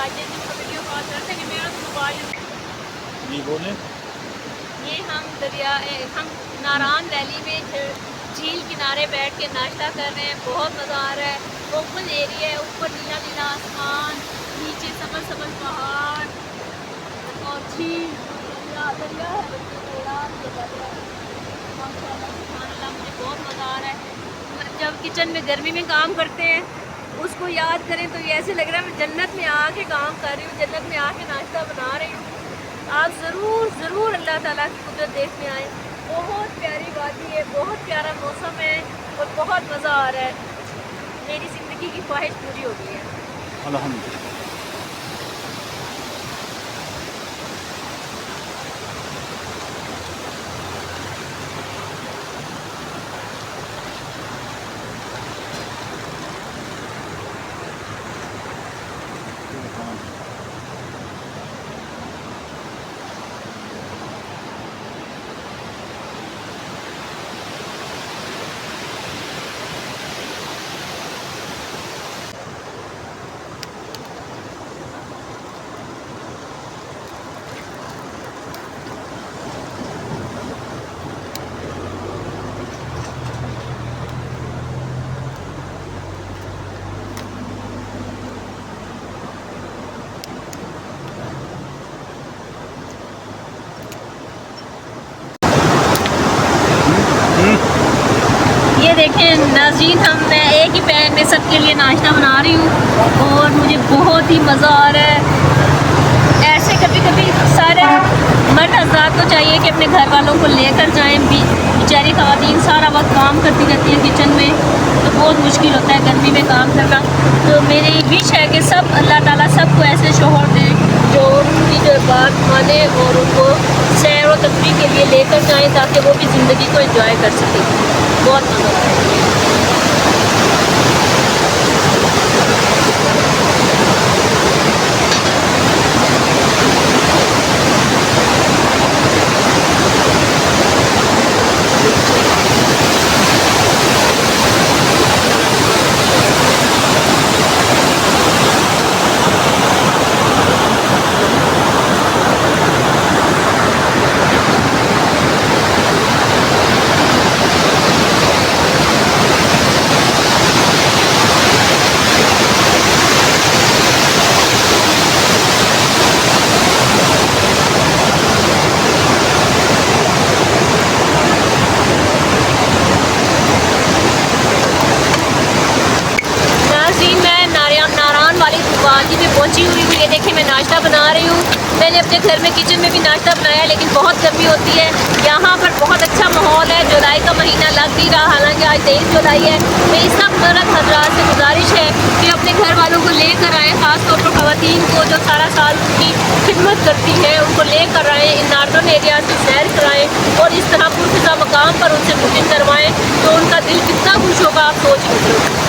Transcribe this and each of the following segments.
Video call करते हैं मेरा मोबाइल। जी बोले। ये हम नारायण वैली में झील किनारे बैठ के नाश्ता कर रहे हैं। बहुत मज़ा आ रहा है। ओपन एरिया है, ऊपर नीला नीला आसमान, नीचे सबज सबज पहाड़ और झील दरिया है। माशाल्लाह मुझे बहुत मज़ा आ रहा है। जब किचन में गर्मी में काम करते हैं उसको याद करें तो ये ऐसे लग रहा है मैं जन्नत में आके काम कर रही हूँ, जन्नत में आके नाश्ता बना रही हूँ। आप ज़रूर अल्लाह ताला की कुदरत देखने आए। बहुत प्यारी वादी है, बहुत प्यारा मौसम है और बहुत मज़ा आ रहा है। मेरी ज़िंदगी की ख्वाहिश पूरी हो गई है अल्हम्दुलिल्लाह। ये देखें नाज़रीन, मैं एक ही पैन में सबके लिए नाश्ता बना रही हूँ और मुझे बहुत ही मज़ा आ रहा है। ऐसे कभी कभी सारे मर्द हज़रात को चाहिए कि अपने घर वालों को लेकर जाएं। बेचारी ख़वातीन सारा वक्त काम करती रहती हैं किचन में, तो बहुत मुश्किल होता है गर्मी में काम करना। तो मेरी विश है कि सब अल्लाह ताला सबको ऐसे शोहर दें जो उनकी जो बात माने और उनको सैर व तफरीह के लिए लेकर जाएं ताकि वो भी ज़िंदगी को एंजॉय कर सकें। बहुत मज़ा आता है। पहुंची हुई हूँ। ये देखिए मैं नाश्ता बना रही हूँ। मैंने अपने घर में किचन में भी नाश्ता बनाया, लेकिन बहुत गर्मी होती है। यहाँ पर बहुत अच्छा माहौल है। जुलाई का महीना लग नहीं रहा, हालांकि आज 23 जुलाई है। मेरी सब मर्द हज़रात से गुजारिश है कि अपने घर वालों को लेकर आएँ, ख़ासतौर पर ख़वातीन को जो सारा साल उनकी खिदमत करती है उनको लेकर आएँ, इन नॉर्दर्न एरिया से सैर कराएँ और इस तरह पुरफ़िज़ा मकाम पर उनसे बुकिंग करवाएँ तो उनका दिल कितना खुश होगा आप सोच लीजिए।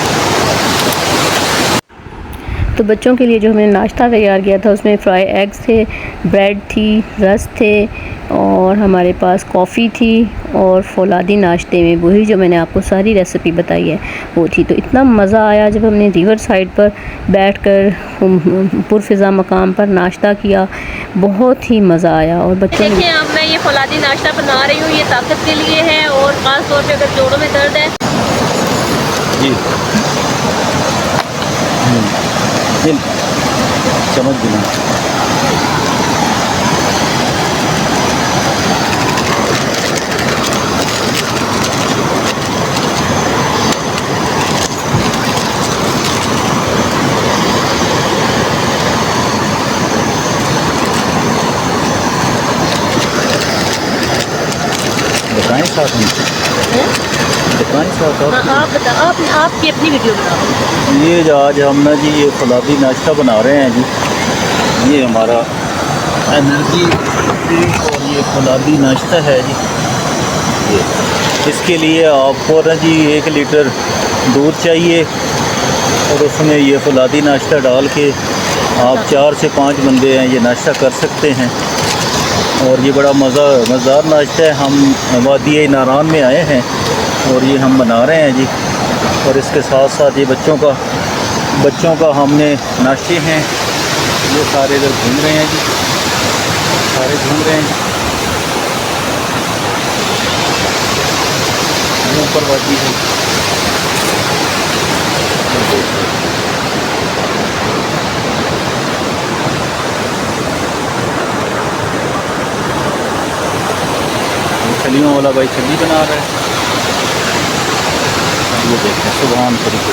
तो बच्चों के लिए जो हमने नाश्ता तैयार किया था उसमें फ्राई एग्स थे, ब्रेड थी, रस थे और हमारे पास कॉफ़ी थी और फौलादी नाश्ते में वही जो मैंने आपको सारी रेसिपी बताई है वो थी। तो इतना मज़ा आया जब हमने रिवर साइड पर बैठकर पुरफ़िज़ा मकाम पर नाश्ता किया, बहुत ही मज़ा आया। और बच्चों देखिए अब मैं ये फौलादी नाश्ता बना रही हूँ, ये ताकत के लिए है और ख़ास तौर पे अगर जोड़ों में दर्द है जी समझ गया। बताएं साथ में, बताएं साथ आप बताओ, आपकी अपनी वीडियो बनाओ। ये जो आज हम ना जी ये फौलादी नाश्ता बना रहे हैं जी। ये हमारा एनर्जी और ये फौलादी नाश्ता है जी। ये इसके लिए आपको ना जी 1 लीटर दूध चाहिए और उसमें ये फौलादी नाश्ता डाल के आप 4 से 5 बंदे हैं ये नाश्ता कर सकते हैं। और ये बड़ा मज़ेदार नाश्ता है। हम वादी नारायण में आए हैं और ये हम बना रहे हैं जी। और इसके साथ साथ ये बच्चों का हमने नाश्ते हैं ये सारे इधर घूम रहे हैं जी, सारे घूम रहे हैं। ये ऊपर वादी है। छलियों वाला भाई छली बना रहा है। ये देखें सुभान तरीके।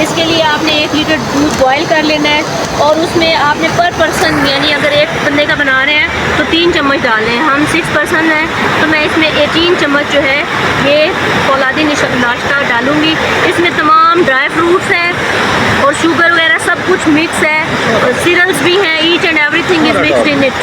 इसके लिए आपने 1 लीटर दूध बॉईल कर लेना है और उसमें आपने पर पर्सन यानी अगर एक बंदे का बना रहे हैं तो 3 चम्मच डालने हैं। हम 6 पर्सन हैं तो मैं इसमें 18 चम्मच जो है ये फौलादी नाश्ता डालूँगी। इसमें तमाम ड्राई फ्रूट्स हैं और शुगर वगैरह सब कुछ मिक्स है और सीरियल्स भी हैं। Each and everything is mixed in it.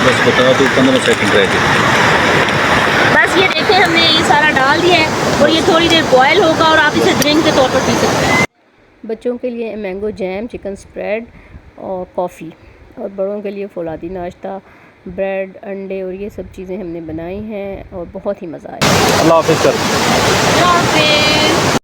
बस बता दो 15 सेकंड रह गए। बस ये देखें हमने ये सारा डाल दिया है और ये थोड़ी देर बॉयल होगा और आप इसे ड्रिंक के तौर पर पी सकते हैं। बच्चों के लिए मैंगो जैम, चिकन स्प्रेड और कॉफ़ी, और बड़ों के लिए फौलादी नाश्ता, ब्रेड, अंडे और ये सब चीज़ें हमने बनाई हैं और बहुत ही मज़ा आया। अल्लाह हाफ़िज़ कर। अल्लाह हाफ़िज़।